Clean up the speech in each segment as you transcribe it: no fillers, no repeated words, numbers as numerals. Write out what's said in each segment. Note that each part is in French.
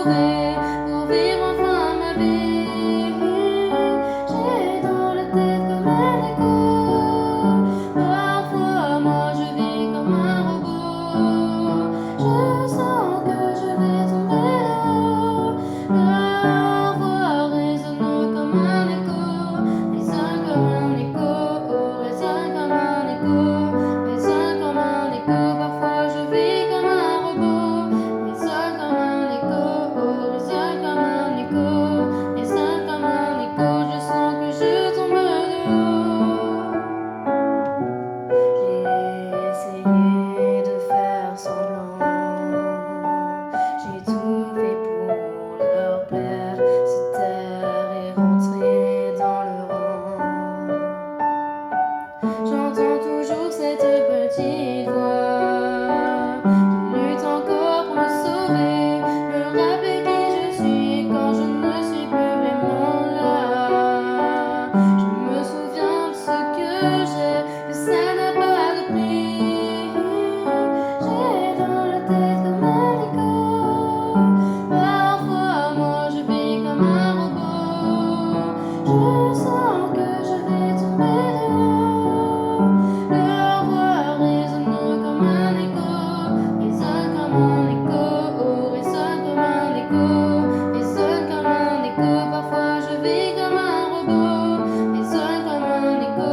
sauver pour vivre enfin ma vie. J'ai dans la tête comme un écho. Parfois moi je vis comme un robot. Je sens que je vais tomber de haut. La voix résonne comme un écho. Résonne comme un écho. Résonne comme un écho. Résonne comme un écho. Parfois je vis comme un robot. Résonne comme un écho. Résonne comme un écho. Résonne comme un écho. Je sens que je tombe de haut. J'ai essayé de faire semblant. J'ai tout fait pour leur plaire, se taire et rentrer dans le rang. J'entends toujours cette petite voix qui lutte encore pour me sauver, me rappeler qui je suis quand je ne suis plus vraiment là. Je me souviens de ce que j'ai, que ça n'a pas de prix. J'ai dans la tête comme un écho. Parfois moi je vis comme un robot. Je sens que je vais tomber de haut. Leur voix résonne comme un écho. Résonne comme un écho. Résonne comme un écho. Résonne comme un écho. Parfois je vis comme un robot. Résonne comme un écho.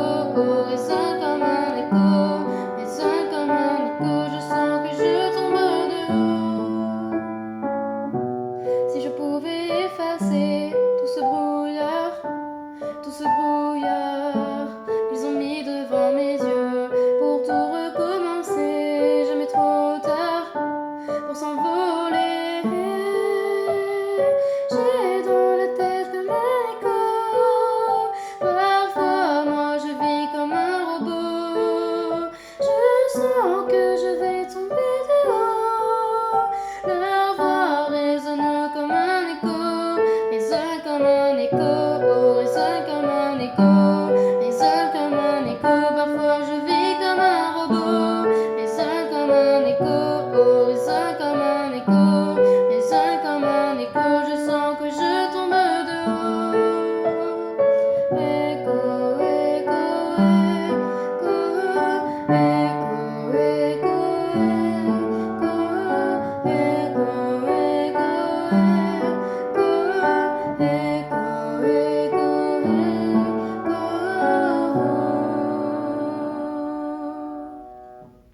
Résonne comme un écho. Résonne comme un écho. Je sens que je tombe de haut. Si je pouvais effacer tout ce brouillard qu'ils ont mis devant mes yeux pour tout recommencer, jamais trop tard pour s'envoler. J'ai dans la tête comme un écho. Parfois moi je vis comme un robot. Je sens que je vais tomber de haut. Leur voix résonne comme un écho. Résonne comme un écho. Résonne comme un écho. Résonne comme un écho. Parfois je vis comme un robot. Résonne comme un écho. Résonne comme un écho. Résonne comme un écho. Je sens que je tombe de haut. Écho, écho, écho. Écho, écho, écho. Écho, écho, écho.